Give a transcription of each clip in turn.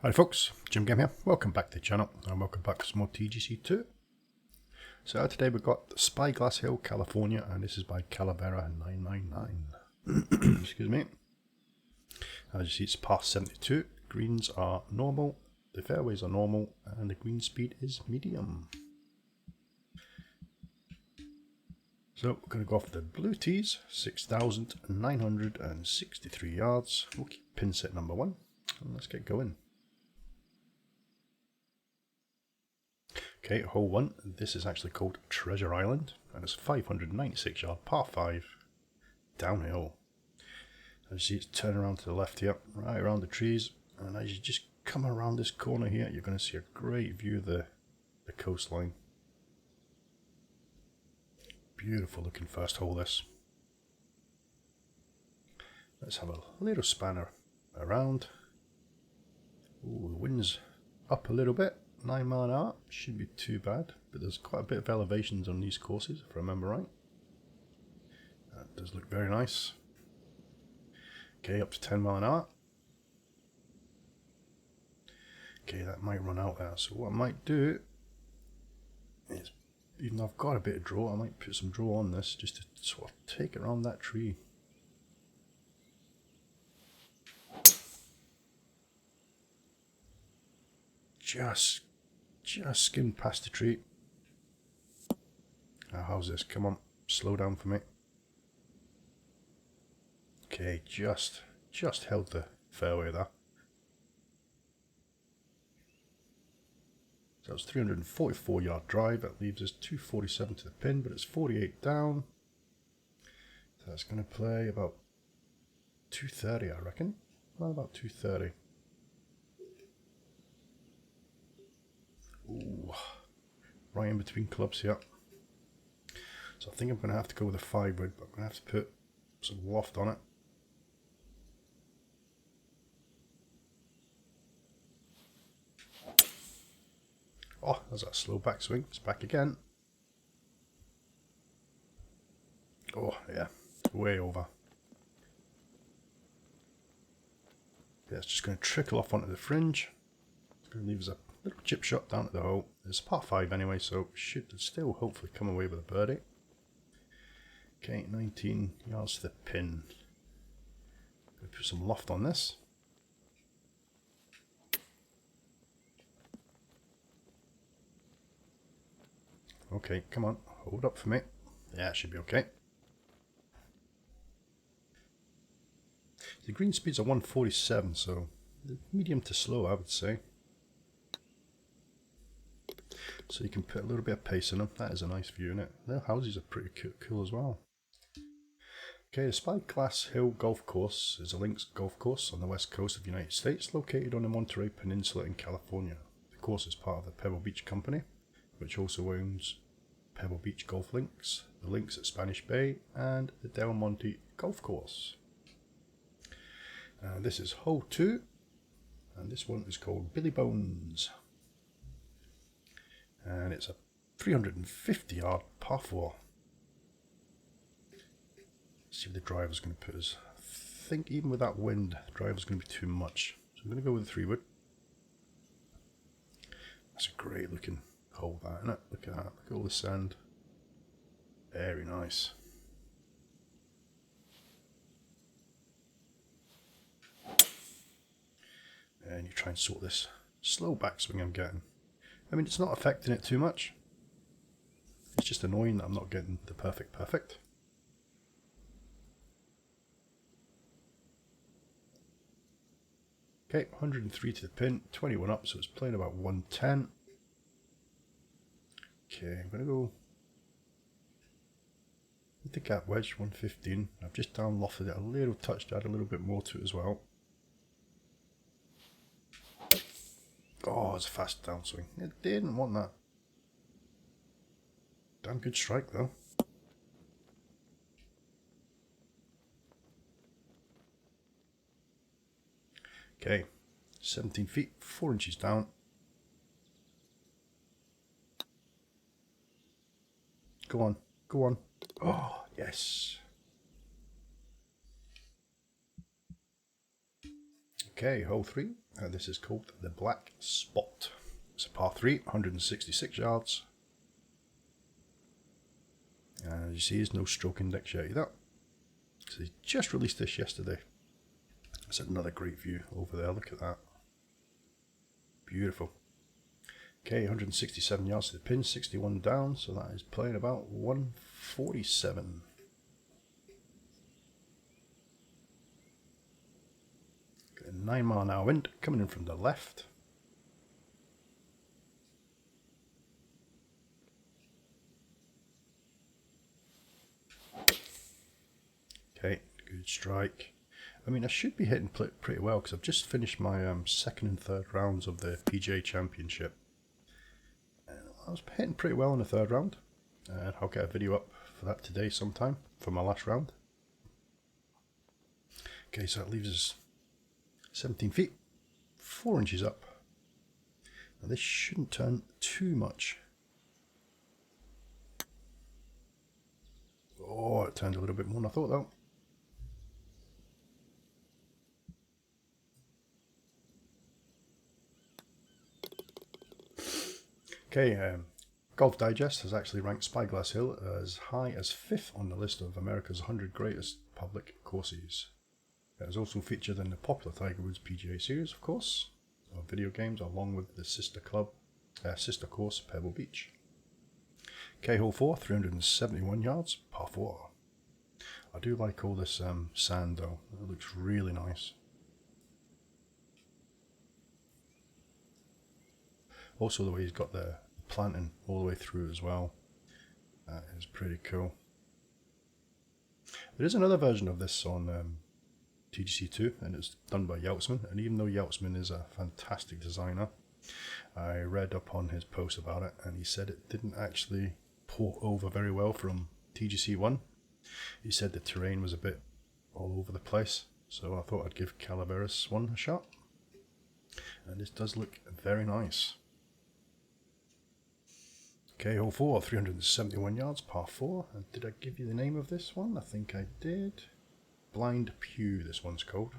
Hi folks, Jim Game here. Welcome back to the channel and welcome back to some more TGC2. So today we've got Spyglass Hill, California, and this is by Calavera 999. Excuse me. As you see, it's past 72. Greens are normal, the fairways are normal, and the green speed is medium. So we're going to go off the blue tees, 6,963 yards. We'll keep pin set number 1 and let's get going. Okay, hole 1, this is actually called Treasure Island, and it's 596 yard par 5 downhill. As you see, it's turning around to the left here, right around the trees, and as you just come around this corner here, you're going to see a great view of the coastline. Beautiful looking first hole this. Let's have a little spanner around. Ooh, the wind's up a little bit. 9 mile an hour, shouldn't be too bad, but there's quite a bit of elevations on these courses, if I remember right. That does look very nice. Okay, up to 10 mile an hour. Okay, that might run out there, so what I might do is, even though I've got a bit of draw, I might put some draw on this just to sort of take it around that tree. Just skimmed past the tree. Now how's this? Come on, slow down for me. Okay, just held the fairway there. So it's 344 yard drive. That leaves us 247 to the pin, but it's 48 down. So that's going to play about 230, I reckon. Around about 230. Ooh, right in between clubs here. So I think I'm going to have to go with a 5 wood, but I'm going to have to put some loft on it. Oh, there's that slow backswing. It's back again. Oh, yeah, way over. Yeah, it's just going to trickle off onto the fringe. It's going to leave us a little chip shot down at the hole. It's par 5 anyway, so should still hopefully come away with a birdie. Okay, 19 yards to the pin. Gonna put some loft on this. Okay, come on, hold up for me. Yeah, it should be okay. The green speeds are 147, so medium to slow, I would say. So you can put a little bit of pace in them. That is a nice view in it. Their houses are pretty cool as well. Okay, the Spyglass Hill Golf Course is a links golf course on the west coast of the United States, located on the Monte Peninsula in California. The course is part of the Pebble Beach Company, which also owns Pebble Beach Golf Links, the links at Spanish Bay, and the Del Monte Golf Course. This is hole 2, and this one is called Billy Bones. And it's a 350 yard par 4. Let's see if the driver's going to put us. I think even with that wind, the driver's going to be too much. So I'm going to go with a 3 wood. That's a great looking hole, that, isn't it? Look at that. Look at all the sand. Very nice. And you try and sort this slow backswing I'm getting. I mean, it's not affecting it too much. It's just annoying that I'm not getting the perfect. Okay, 103 to the pin, 21 up, so it's playing about 110. Okay, I'm going to go with the gap wedge, 115. I've just down lofted it a little touch to add a little bit more to it as well. Oh, it's a fast downswing. It didn't want that. Damn good strike though. Okay, 17 feet, 4 inches down. Go on, go on. Oh, yes. Okay, hole 3. This is called the Black Spot. It's a par 3, 166 yards. As you see, there's no stroke index yet either. So he just released this yesterday. That's another great view over there, look at that. Beautiful. Okay, 167 yards to the pin, 61 down, so that is playing about 147. Got a 9-mile-an-hour wind coming in from the left. Okay, good strike. I mean, I should be hitting pretty well because I've just finished my second and third rounds of the PGA Championship. I was hitting pretty well in the third round, and I'll get a video up for that today sometime for my last round. Okay, so that leaves us 17 feet, 4 inches up. Now this shouldn't turn too much. Oh, it turned a little bit more than I thought though. Okay, Golf Digest has actually ranked Spyglass Hill as high as 5th on the list of America's 100 greatest public courses. It is also featured in the popular Tiger Woods PGA Series, of course, of video games, along with the sister course, Pebble Beach. Okay, hole 4, 371 yards, par 4. I do like all this sand though, it looks really nice. Also the way he's got the planting all the way through as well, that is pretty cool. There is another version of this on TGC2 and it's done by Yeltsman, and even though Yeltsman is a fantastic designer, I read up on his post about it and he said it didn't actually port over very well from TGC1. He said the terrain was a bit all over the place, so I thought I'd give Calaveras one a shot, and this does look very nice. Okay, hole 4, 371 yards, par 4. And did I give you the name of this one? I think I did. Blind Pew, this one's called.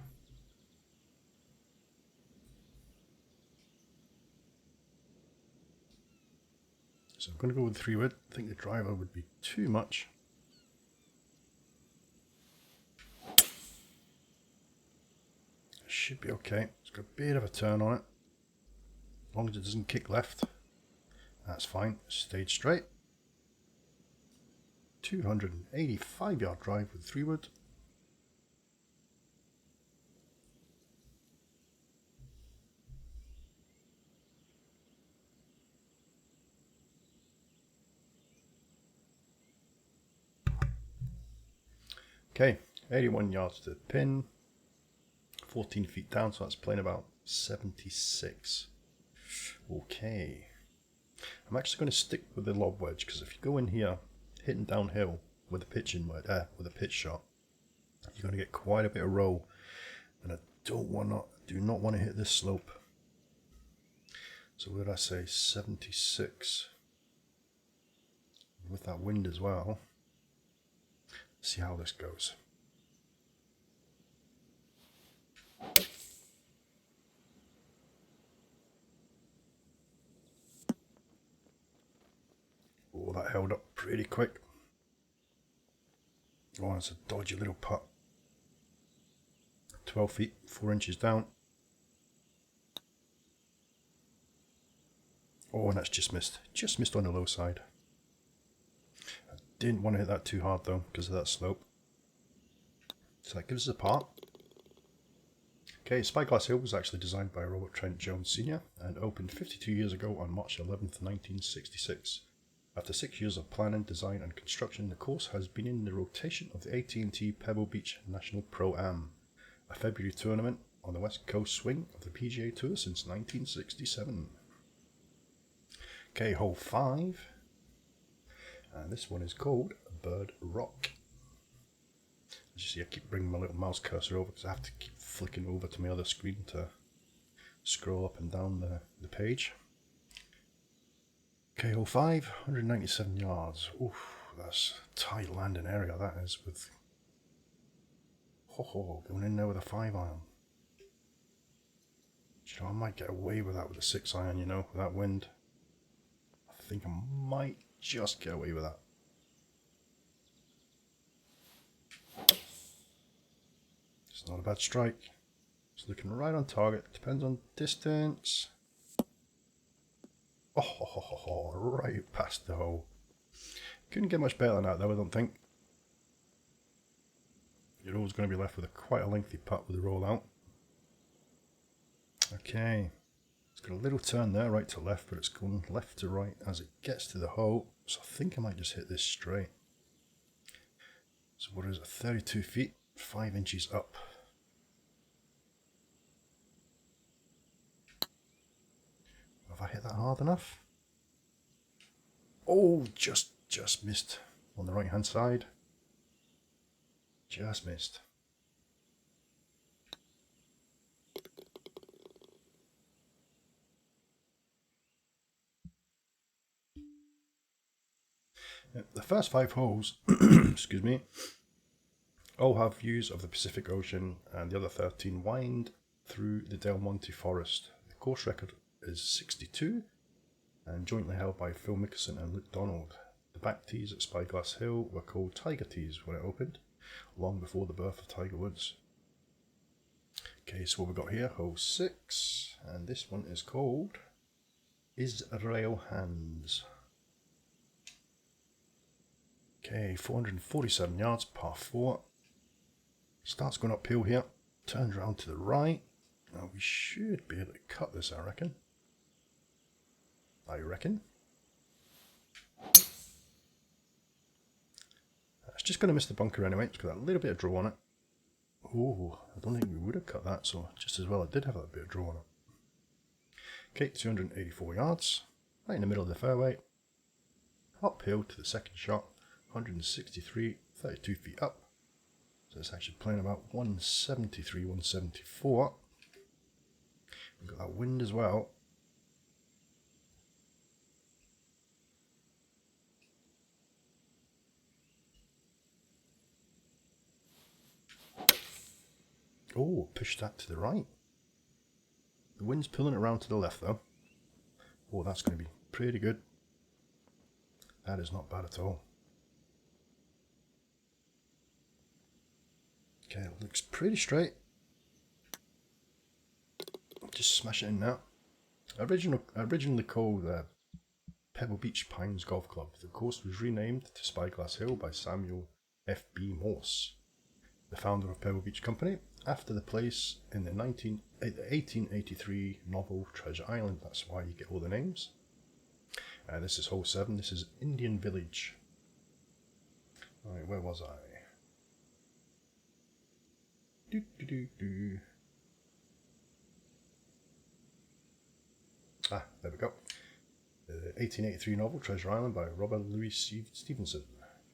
So I'm going to go with 3-wood. I think the driver would be too much. Should be okay. It's got a bit of a turn on it. As long as it doesn't kick left. That's fine. Stayed straight. 285 yard drive with 3-wood. Okay, 81 yards to the pin. 14 feet down, so that's playing about 76. Okay. I'm actually going to stick with the lob wedge because if you go in here hitting downhill with a pitch shot, you're going to get quite a bit of roll, and I do not want to hit this slope. So what did I say? 76 with that wind as well. Let's see how this goes. Oh, that held up pretty quick. Oh, it's a dodgy little putt. 12 feet, 4 inches down. Oh, and that's just missed. Just missed on the low side. I didn't want to hit that too hard though, because of that slope. So that gives us a par. Okay, Spyglass Hill was actually designed by Robert Trent Jones Sr. and opened 52 years ago on March 11th, 1966. After 6 years of planning, design and construction, the course has been in the rotation of the AT&T Pebble Beach National Pro-Am, a February tournament on the west coast swing of the PGA Tour since 1967. Okay, hole 5, and this one is called Bird Rock. As you see, I keep bringing my little mouse cursor over because I have to keep flicking over to my other screen to scroll up and down the page. Okay, hole 5, 197 yards. Oof, that's a tight landing area that is, with going in there with a 5-iron. Should You know, I might get away with that with a 6 iron, you know, with that wind. I think I might just get away with that. It's not a bad strike. It's looking right on target. Depends on distance. Oh, right past the hole. Couldn't get much better than that though, I don't think. You're always going to be left with quite a lengthy putt with the roll out. Okay. It's got a little turn there, right to left, but it's going left to right as it gets to the hole. So I think I might just hit this straight. So what is it? 32 feet, 5 inches up. Have I hit that hard enough? Oh, just missed on the right hand side. Just missed. The first 5 holes, excuse me, all have views of the Pacific Ocean, and the other 13 wind through the Del Monte forest. The course record is 62 and jointly held by Phil Mickelson and Luke Donald. The back tees at Spyglass Hill were called Tiger Tees when it opened, long before the birth of Tiger Woods. Okay, so what we've got here, hole 6, and this one is called Israel Hands. Okay, 447 yards, par 4. Starts going uphill here, turns around to the right. Now we should be able to cut this, I reckon. It's just going to miss the bunker anyway. It's got a little bit of draw on it. Oh, I don't think we would have cut that, so just as well I did have that bit of draw on it. Okay, 284 yards, right in the middle of the fairway. Uphill to the second shot, 163, 32 feet up. So it's actually playing about 173, 174. We've got that wind as well. Oh, push that to the right. The wind's pulling it around to the left though. Oh, that's going to be pretty good. That is not bad at all. Okay, it looks pretty straight. Just smash it in now. Originally called Pebble Beach Pines Golf Club. The course was renamed to Spyglass Hill by Samuel F.B. Morse, the founder of Pebble Beach Company, after the place in the 1883 novel Treasure Island. That's why you get all the names. This is hole 7. This is Indian Village. Alright, where was I? Ah, there we go. The 1883 novel Treasure Island by Robert Louis Stevenson,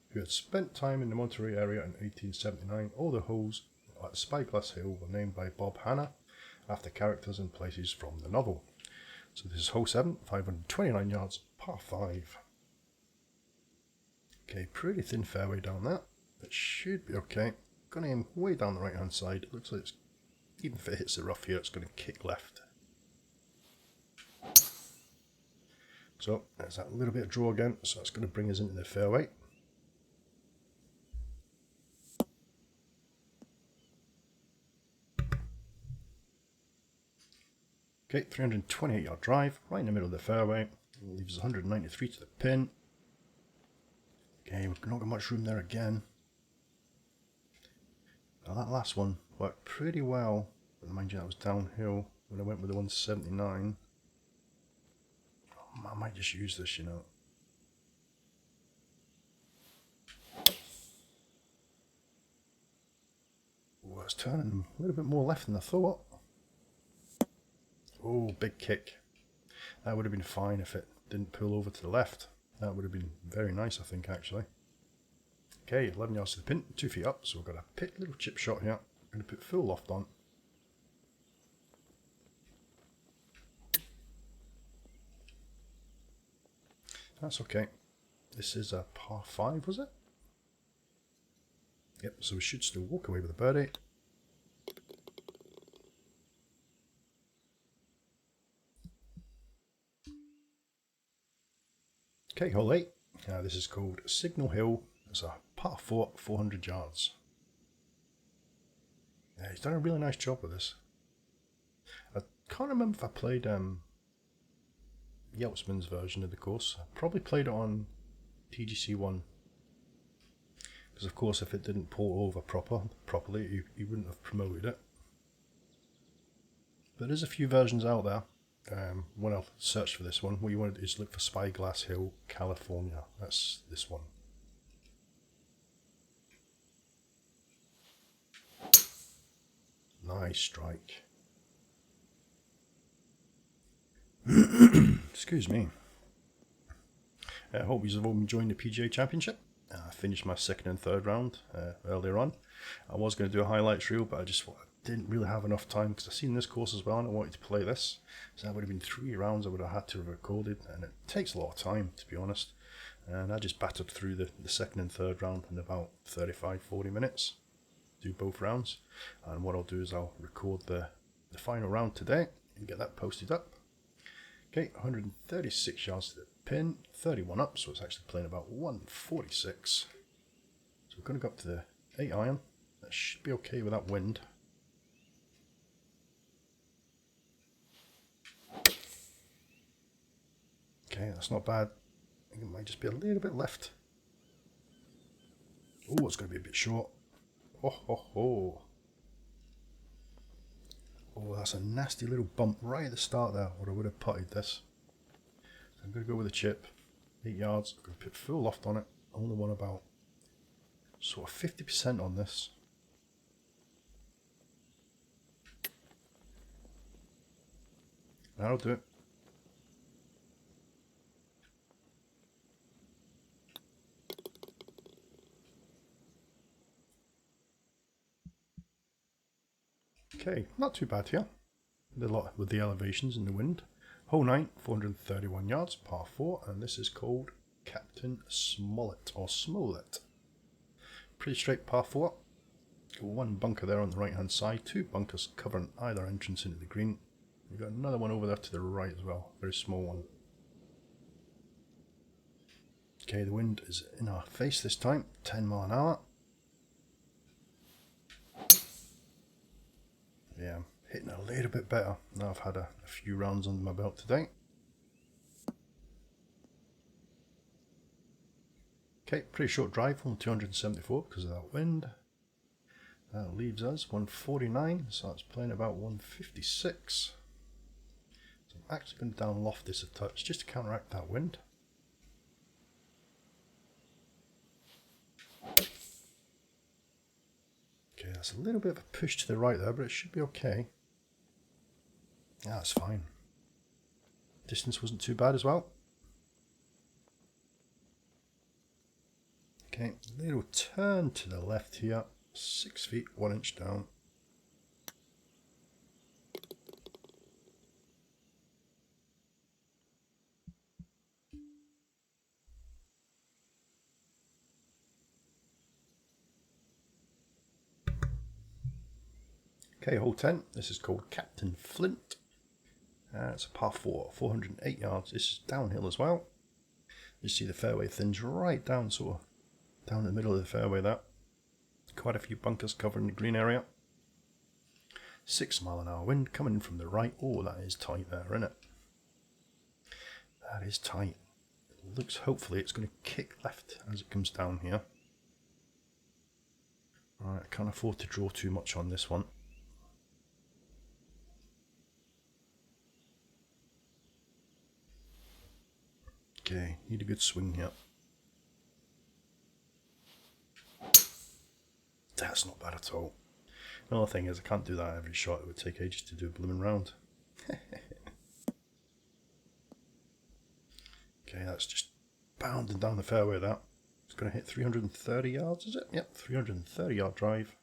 who had spent time in the Monte area in 1879. All the holes at Spyglass Hill were named by Bob Hanna after characters and places from the novel. So this is hole 7, 529 yards, par 5. Okay, pretty thin fairway down that. It should be okay. Gonna aim way down the right hand side. It looks like it's, even if it hits the rough here, it's going to kick left. So there's that little bit of draw again, so that's going to bring us into the fairway. Okay, 328 yard drive, right in the middle of the fairway. Leaves 193 to the pin. Okay, we've not got much room there again. Now that last one worked pretty well, but mind you that was downhill when I went with the 179. I might just use this, you know. Oh, it's turning a little bit more left than I thought. Oh, big kick. That would have been fine if it didn't pull over to the left. That would have been very nice, I think, actually. Okay, 11 yards to the pin, 2 feet up, so we've got a pick little chip shot here. I'm going to put full loft on. That's okay. This is a par 5, was it? Yep, so we should still walk away with a birdie. Okay, hole 8. This is called Signal Hill. It's a par 4, 400 yards. Yeah, he's done a really nice job with this. I can't remember if I played Yeltsman's version of the course. I probably played it on TGC1. Because of course if it didn't pull over properly, he wouldn't have promoted it. But there's a few versions out there. When I searched for this one, what you want to do is look for Spyglass Hill, California. That's this one. Nice strike. Excuse me. I hope you've all enjoyed the PGA Championship. I finished my second and third round earlier on. I was going to do a highlights reel, but I didn't really have enough time because I've seen this course as well and I wanted to play this. So that would have been 3 rounds I would have had to have recorded, and it takes a lot of time, to be honest. And I just battered through the second and third round in about 35-40 minutes. Do both rounds. And what I'll do is I'll record the final round today and get that posted up. Okay, 136 yards to the pin, 31 up, so it's actually playing about 146. So we're going to go up to the 8 iron. That should be okay with that wind. Okay, that's not bad. I think it might just be a little bit left. Oh, it's going to be a bit short. Oh, ho, ho. Oh, that's a nasty little bump right at the start there, or I would have putted this. So I'm going to go with a chip. 8 yards. I'm going to put full loft on it. I only want about sort of 50% on this. That'll do it. Okay, not too bad here. Did a lot with the elevations and the wind. Hole 9, 431 yards, par 4, and this is called Captain Smollett, or Smollett. Pretty straight par 4. Got 1 bunker there on the right hand side, 2 bunkers covering either entrance into the green. We've got another one over there to the right as well, very small one. Okay, the wind is in our face this time, 10 mile an hour. Yeah, I'm hitting a little bit better now I've had a few rounds under my belt today. Okay, pretty short drive, on 274 because of that wind. That leaves us 149, so that's playing about 156. So I'm actually going to down loft this a touch just to counteract that wind. Okay, that's a little bit of a push to the right there, but it should be okay. Yeah, that's fine. Distance wasn't too bad as well. Okay, little turn to the left here, 6 feet 1 inch down. Okay, hole 10, this is called Captain Flint. It's a par 4, 408 yards. This is downhill as well. You see the fairway thins right down, sort of down the middle of the fairway there. Quite a few bunkers covering the green area. 6 mile an hour wind coming in from the right. Oh, that is tight there, isn't it? That is tight. It looks, hopefully it's going to kick left as it comes down here. Right, I can't afford to draw too much on this one. Okay, need a good swing here. That's not bad at all. Another thing is I can't do that every shot. It would take ages to do a blooming round. Okay, that's just bounding down the fairway that. It's going to hit 330 yards, is it? Yep, 330 yard drive.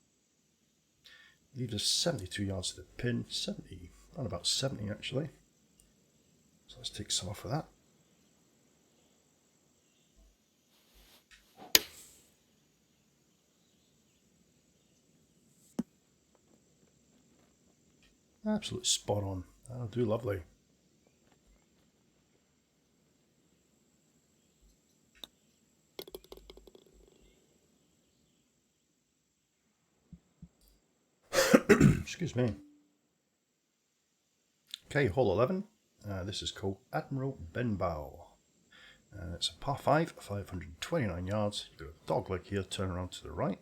Leaves us 72 yards to the pin. 70, around about 70 actually. So let's take some off of that. Absolutely spot on. That'll do lovely. Excuse me. Okay, hole 11. This is called Admiral Benbow. It's a par 5, 529 yards. You've got a dog leg here, turn around to the right.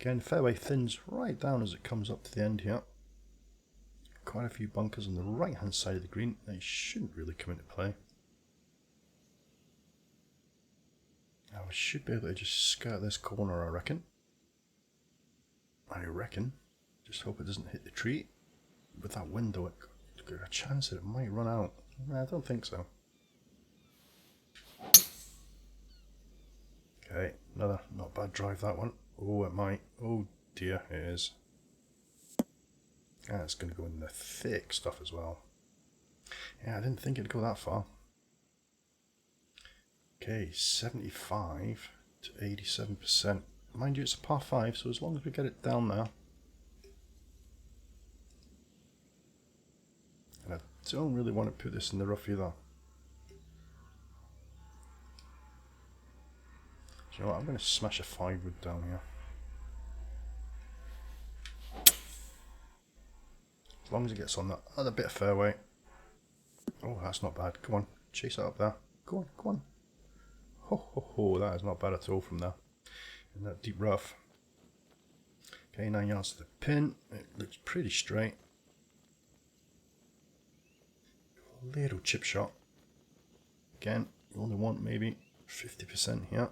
Again, fairway thins right down as it comes up to the end here. Quite a few bunkers on the right hand side of the green. They shouldn't really come into play. Now we should be able to just skirt this corner, I reckon. Just hope it doesn't hit the tree. With that window, it's got a chance that it might run out. I don't think so. Okay, another not bad drive, that one. Oh, it might. Oh dear, it is. Ah, it's going to go in the thick stuff as well. Yeah, I didn't think it'd go that far. Okay, 75 to 87%. Mind you, it's a par 5, so as long as we get it down there. And I don't really want to put this in the rough either. So you know what, I'm going to smash a 5-wood down here. As long as it gets on that other bit of fairway. Oh, that's not bad. Come on, chase it up there. Go on, come on. Ho ho ho, that is not bad at all from there. In that deep rough. Okay, 9 yards to the pin. It looks pretty straight. A little chip shot. Again, you only want maybe 50% here.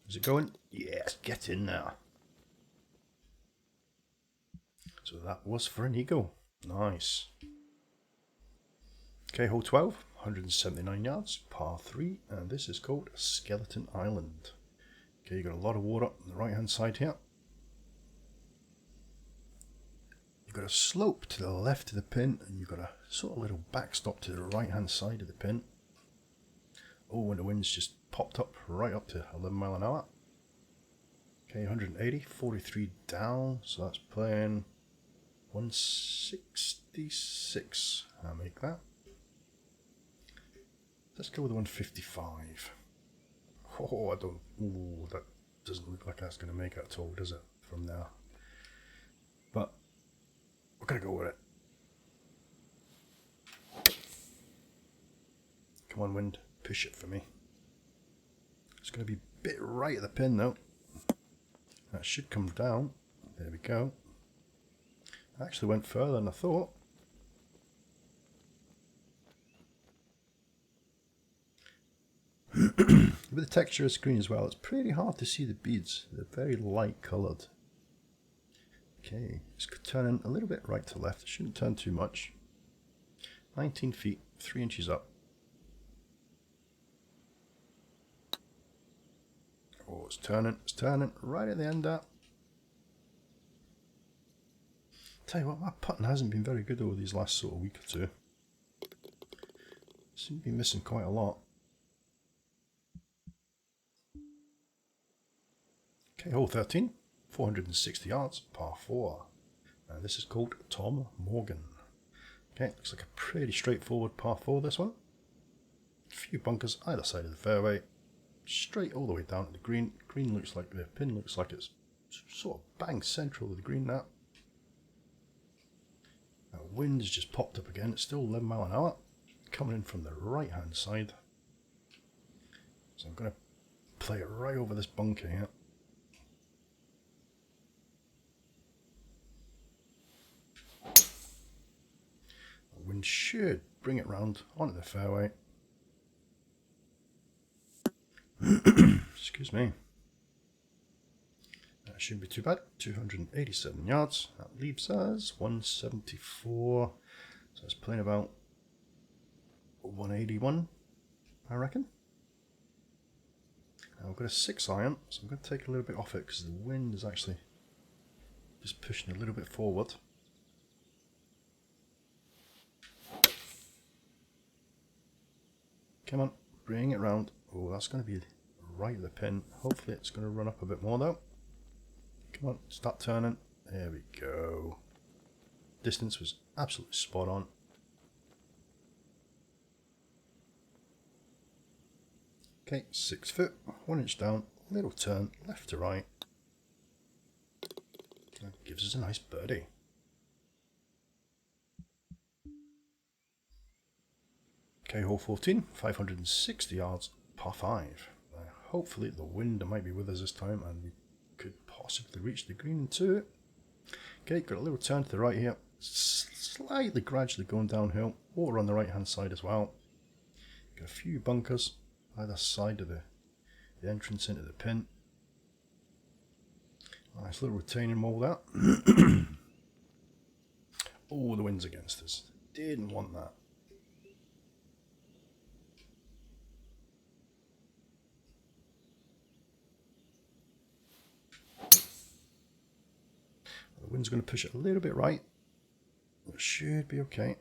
Is it going? Yes, get in there. So that was for an eagle. Nice. Okay, hole 12, 179 yards, par 3, and this is called Skeleton Island. Okay, you've got a lot of water on the right hand side here. You've got a slope to the left of the pin, and you've got a sort of little backstop to the right hand side of the pin. Oh, and the wind's just popped up right up to 11 mile an hour. Okay, 180, 43 down, so that's playing 166. I'll make that. Let's go with 155. Oh, I don't. Ooh, that doesn't look like that's going to make it at all, does it? From there. But we're going to go with it. Come on, wind. Push it for me. It's going to be a bit right at the pin, though. That should come down. There we go. Actually went further than I thought. With the texture of the screen as well, it's pretty hard to see the beads. They're very light coloured. Okay, it's turning a little bit right to left. It shouldn't turn too much. 19 feet, 3 inches up. Oh, it's turning right at the end there. Tell you what, my putting hasn't been very good over these last sort of week or two. Seem to be missing quite a lot. Okay, hole 13, 460 yards, par 4. And this is called Tom Morgan. Okay, looks like a pretty straightforward par 4, this one. A few bunkers either side of the fairway. Straight all the way down to the green. Green looks like the pin looks like it's sort of bang central of the green now. Now, wind has just popped up again. It's still 11 mile an hour. Coming in from the right hand side. So I'm going to play it right over this bunker here. The wind should bring it round onto the fairway. Excuse me. That shouldn't be too bad. 287 yards. That leaves us 174. So it's playing about 181, I reckon. Now I've got a 6 iron, so I'm going to take a little bit off it because the wind is actually just pushing a little bit forward. Come on, bring it round. Oh, that's going to be right at the pin. Hopefully it's going to run up a bit more though. Come on, start turning. There we go. Distance was absolutely spot on. Okay, 6 foot, 1 inch down, little turn, left to right. That gives us a nice birdie. Okay, hole 14, 560 yards, par 5. Hopefully the wind might be with us this time and we could possibly reach the green in 2. Okay, got a little turn to the right here, slightly gradually going downhill, water on the right hand side as well. Got a few bunkers either side of the entrance into the pin. Nice little retaining wall that. Oh, the wind's against us. Didn't want that. The wind's going to push it a little bit right. It should be okay.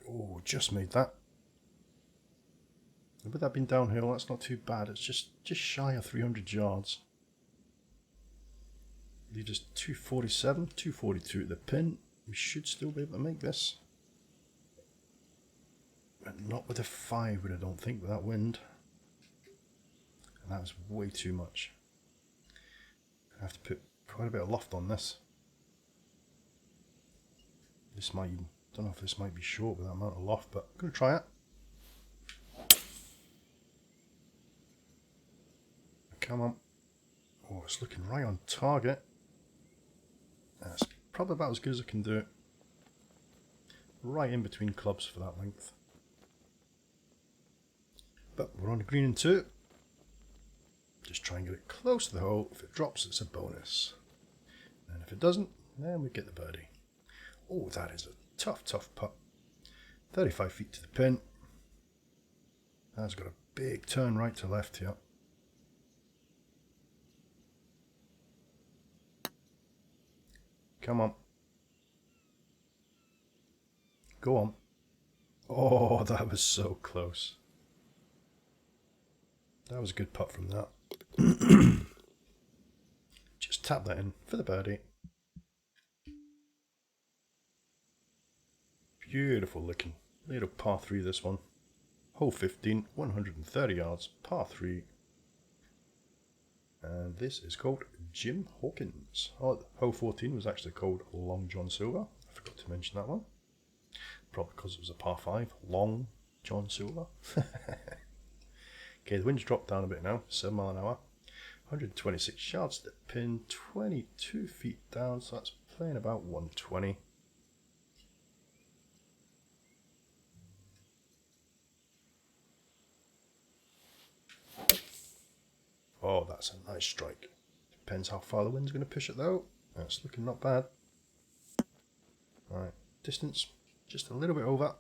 Oh, just made that. With that being downhill, that's not too bad. It's just shy of 300 yards. Leaves us 247, 242 at the pin. We should still be able to make this. But not with a 5 wood, I don't think, with that wind. And that was way too much. I have to put quite a bit of loft on this. This might even, don't know if this might be short with that amount of loft, but I'm going to try it. Come on. Oh, it's looking right on target. That's probably about as good as I can do it. Right in between clubs for that length. But we're on the green in 2. Just try and get it close to the hole. If it drops, it's a bonus. And if it doesn't, then we get the birdie. Oh, that is a tough putt. 35 feet to the pin. That's got a big turn right to left here. Come on. Go on. Oh, that was so close. That was a good putt from that. Just tap that in for the birdie. Beautiful looking. Little par 3 this one. Hole 15, 130 yards, par 3. And this is called Jim Hawkins. Oh, hole 14 was actually called Long John Silver. I forgot to mention that one. Probably because it was a par 5. Long John Silver. Okay, the wind's dropped down a bit now. 7 miles an hour. 126 yards to the pin. 22 feet down. So that's playing about 120. Oh, that's a nice strike. Depends how far the wind's going to push it though. That's looking not bad. Alright, distance just a little bit over.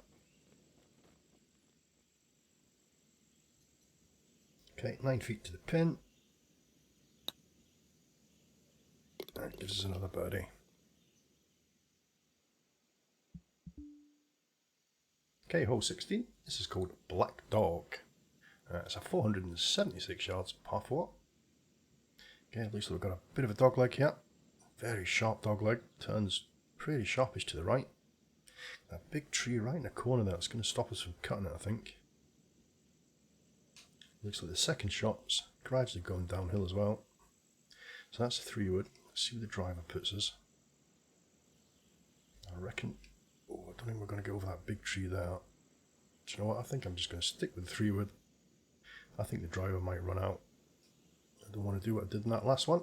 Okay, 9 feet to the pin. That gives us another birdie. Okay, hole 16. This is called Black Dog. It's a 476 yards par 4. Okay, at least we've got a bit of a dog leg here. Very sharp dog leg. Turns pretty sharpish to the right. That big tree right in the corner there, it's going to stop us from cutting it, I think. Looks like the second shot's gradually going downhill as well. So that's a 3 wood. Let's see where the driver puts us. I reckon, oh, I don't think we're going to go over that big tree there. Do you know what? I think I'm just going to stick with the 3 wood. I think the driver might run out. I don't want to do what I did in that last one.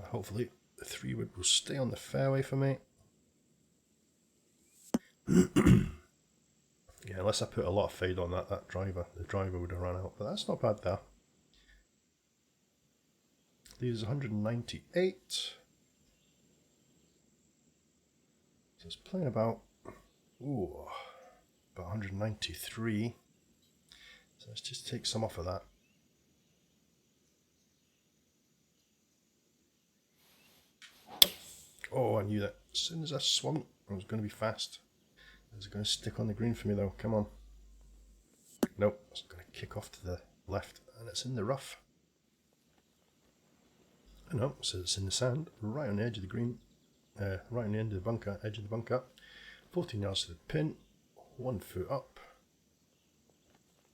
Hopefully the 3 wood will stay on the fairway for me. Yeah, unless I put a lot of fade on that driver, the driver would have run out, but that's not bad there. Leaves 198. So it's playing about, ooh, about 193. So let's just take some off of that. Oh, I knew that. As soon as I swung, it was going to be fast. Is it going to stick on the green for me though? Come on. Nope, it's going to kick off to the left and it's in the rough. Oh no, so it's in the sand, right on the edge of the green. right on the end of the bunker, edge of the bunker. 14 yards to the pin, 1 foot up.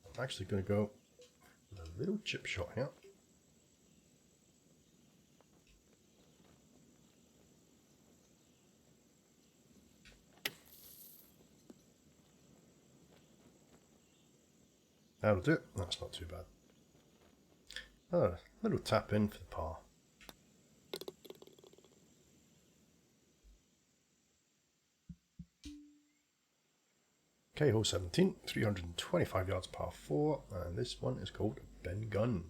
I'm actually going to go with a little chip shot here. That'll do it. That's not too bad. A little tap in for the par. Okay, hole 17, 325 yards par 4, and this one is called Benbow.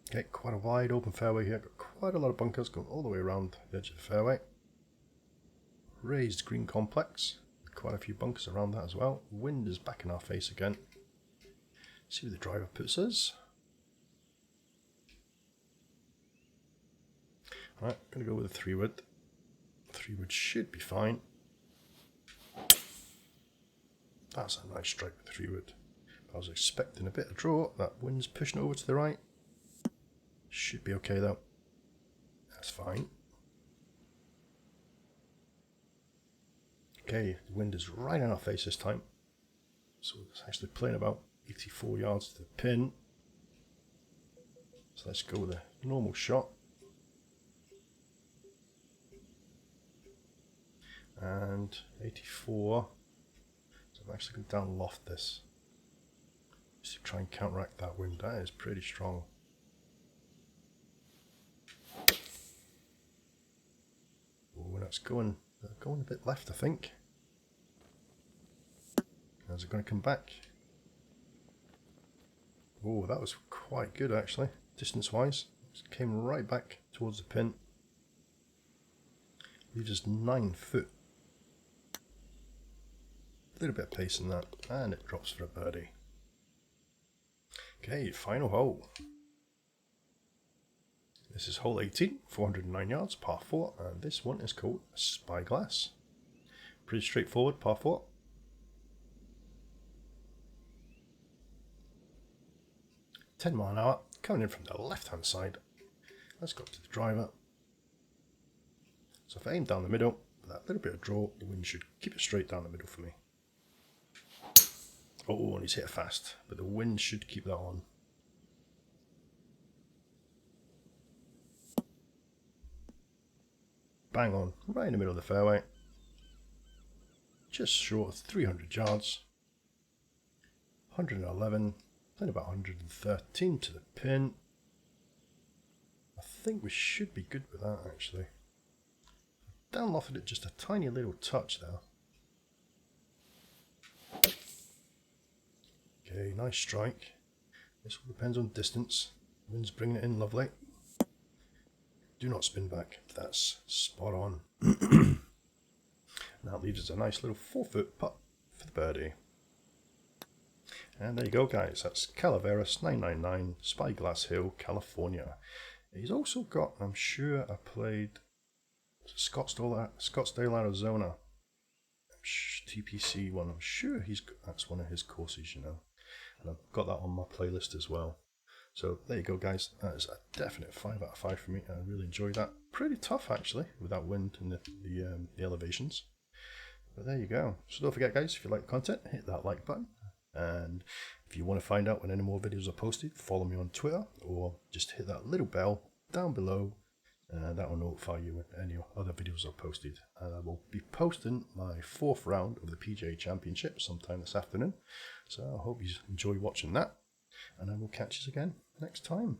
Okay, quite a wide open fairway here, got quite a lot of bunkers going all the way around the edge of the fairway. Raised green complex, quite a few bunkers around that as well. Wind is back in our face again. See where the driver puts us. Alright, going to go with a 3-wood. 3-wood should be fine. That's a nice strike with 3-wood. I was expecting a bit of draw. That wind's pushing over to the right. Should be okay though. That's fine. Okay, the wind is right in our face this time. So it's actually playing about 84 yards to the pin. So let's go with a normal shot. And 84. So I'm actually going to down loft this. Just to try and counteract that wind. That is pretty strong. Oh, that's going a bit left, I think. How's it going to come back? Oh, that was quite good actually, distance-wise. Just came right back towards the pin. Leaves us 9 foot. A little bit of pace in that, and it drops for a birdie. Okay, final hole. This is hole 18, 409 yards, par 4, and this one is called Spyglass. Pretty straightforward, par 4. £10 mph, coming in from the left-hand side. Let's go up to the driver. So if I aim down the middle, with that little bit of draw, the wind should keep it straight down the middle for me. Oh, and he's hit it fast, but the wind should keep that on. Bang on, right in the middle of the fairway. Just short of 300 yards. 111, then about 113 to the pin. I think we should be good with that actually. Down lofted it just a tiny little touch there. Okay, nice strike. This all depends on distance. Wind's bringing it in lovely. Do not spin back. That's spot on. And that leaves us a nice little 4-foot putt for the birdie. And there you go, guys. That's Calaveras 999, Spyglass Hill, California. He's also got, I'm sure I played Scottsdale, Arizona. TPC one. I'm sure that's one of his courses, you know. And I've got that on my playlist as well. So there you go, guys. That is a definite 5 out of 5 for me. I really enjoyed that. Pretty tough actually, with that wind and the elevations. But there you go. So don't forget, guys, if you like the content, hit that like button. And if you want to find out when any more videos are posted, follow me on Twitter, or just hit that little bell down below. That will notify you when any other videos are posted. And I will be posting my 4th round of the PGA Championship sometime this afternoon. So I hope you enjoy watching that. And I will catch you again next time.